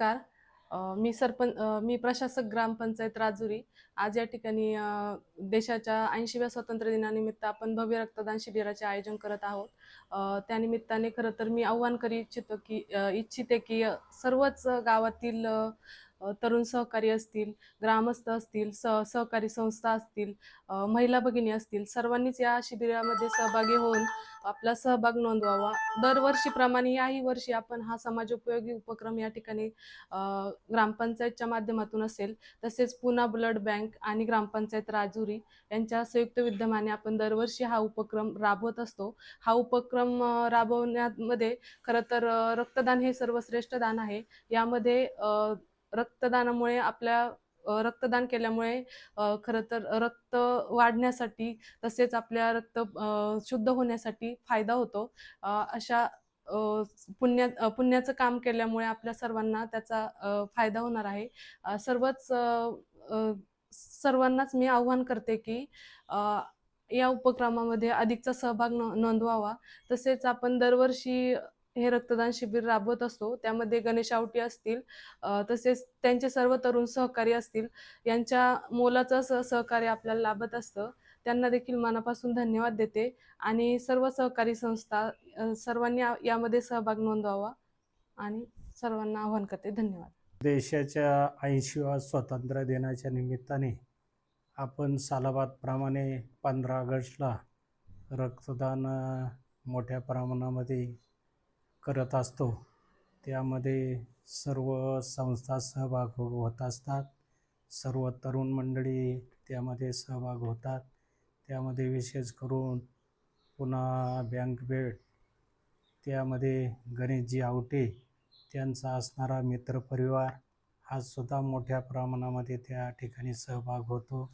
नमस्कार. मी प्रशासक ग्रामपंचायत राजुरी. आज या ठिकाणी देशाच्या 80व्या स्वातंत्र्य दिनानिमित्त आपण भव्य रक्तदान शिबिराचे आयोजन करत आहोत. त्यानिमित्ताने खरं तर मी आव्हान करू इच्छिते की सर्वच गावातील तरुण सहकारी असतील, ग्रामस्थ असतील, सहकारी संस्था असतील, महिला भगिनी असतील, सर्वांनीच या शिबिरामध्ये सहभागी होऊन आपला सहभाग नोंदवावा. दरवर्षीप्रमाणे याही वर्षी आपण हा समाजोपयोगी उपक्रम या ठिकाणी ग्रामपंचायतच्या माध्यमातून असेल, तसेच पुना ब्लड बँक आणि ग्रामपंचायत राजुरी यांच्या संयुक्त विद्यमाने आपण दरवर्षी हा उपक्रम राबवत असतो. हा उपक्रम राबवण्यामध्ये खरं तर रक्तदान हे सर्वश्रेष्ठ दान आहे. यामध्ये रक्तदानामुळे रक्तदान केल्यामुळे खरं तर रक्त वाढण्यासाठी तसेच आपल्या रक्त शुद्ध होण्यासाठी फायदा होतो. अशा पुण्याचं काम केल्यामुळे आपल्या सर्वांना त्याचा फायदा होणार आहे. सर्वांनाच मी आव्हान करते की या उपक्रमामध्ये अधिकचा सहभाग नोंदवावा. तसेच आपण दरवर्षी हे रक्तदान शिबिर राबवत असतो. त्यामध्ये गणेश आवटी असतील, तसेच त्यांचे सर्व तरुण सहकारी असतील, यांच्या मोलाचं सहकार्य आपल्याला लाभत असतं. त्यांना देखील मनापासून धन्यवाद देते आणि सर्व सहकारी संस्था सर्वांनी यामध्ये सहभाग नोंदवावा आणि सर्वांना आवाहन करते. धन्यवाद. देशाच्या 80व्या स्वातंत्र्य दिनाच्या निमित्ताने आपण सालाबादप्रमाणे 15 ऑगस्टला रक्तदान मोठ्या प्रमाणामध्ये करत असतो. त्यामध्ये सर्व संस्था सहभाग होत असतात. सर्व तरुण मंडळी त्यामध्ये सहभाग होतात. त्यामध्ये विशेष करून पुन्हा बँक बेड, त्यामध्ये गणेशजी आवटे त्यांचा असणारा मित्रपरिवार हा सुद्धा मोठ्या प्रमाणामध्ये त्या ठिकाणी सहभाग होतो.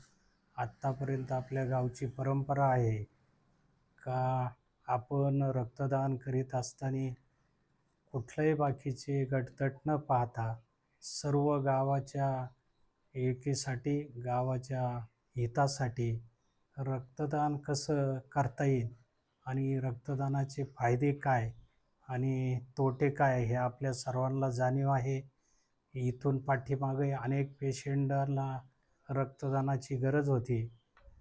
आत्तापर्यंत आपल्या गावची परंपरा आहे का आपण रक्तदान करीत असताना कुठल्याही बाकीचे गटतट न पाहता सर्व गावाच्या एकीसाठी, गावाच्या हितासाठी रक्तदान कसं करता येईल आणि रक्तदानाचे फायदे काय आणि तोटे काय हे आपल्या सर्वांना जाणीव आहे. इथून पाठीमागे अनेक पेशंटला रक्तदानाची गरज होती.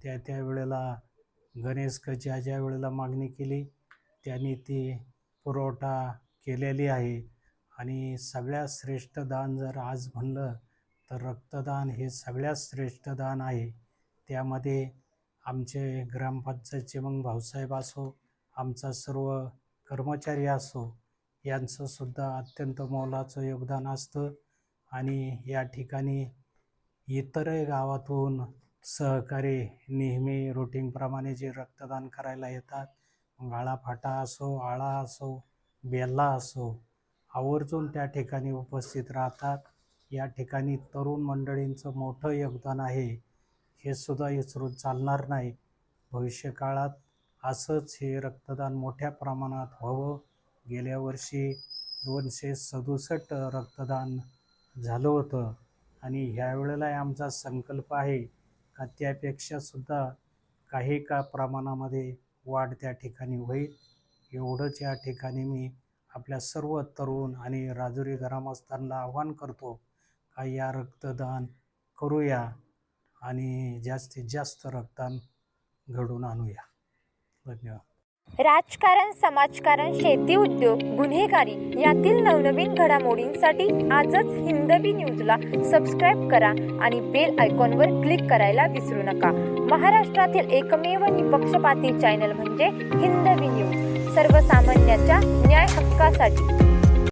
त्यावेळेला गणेश ज्या वेळेला मागणी केली त्यांनी ती पुरवठा केलेली आहे. आणि सगळ्यात श्रेष्ठ दान जर आज म्हणलं तर रक्तदान हे सगळ्यात श्रेष्ठ दान आहे. त्यामध्ये आमचे ग्रामपंचायतचे मग भाऊसाहेब असो, आमचा सर्व कर्मचारी असो, यांचंसुद्धा अत्यंत मोलाचं योगदान असतं. आणि या ठिकाणी इतरही गावातून सहकारी नेहमी रुटीनप्रमाणे जे रक्तदान करायला येतात, गाळाफाटा असो, आळा असो, बेल्ला असो, आवर्जून त्या ठिकाणी उपस्थित राहतात. या ठिकाणी तरुण मंडळींचं मोठं योगदान आहे. हे सुद्धा विसरून चालणार नाही. भविष्यकाळात असंच हे रक्तदान मोठ्या प्रमाणात व्हावं. गेल्या वर्षी 267 रक्तदान झालं होतं आणि ह्यावेळेला आमचा संकल्प आहे का त्यापेक्षासुद्धा काही प्रमाणामध्ये वाढ त्या ठिकाणी होईल. एवढंच या ठिकाणी मी आपल्या सर्व तरुण आणि राजुरी ग्रामस्थांना आवाहन करतो का या रक्तदान करूया आणि जास्तीत जास्त रक्तदान घडून आणूया. धन्यवाद. राजकारण, समाजकारण, शेती, उद्योग, गुन्हेगारी यातील नवनवीन घडामोडींसाठी आजच हिंदवी न्यूजला सबस्क्राईब करा आणि बेल आयकॉनवर क्लिक करायला विसरू नका. महाराष्ट्रातील एकमेव निपक्षपाती चॅनल म्हणजे हिंदवी न्यूज, सर्वसामान्यांच्या न्याय हक्कासाठी.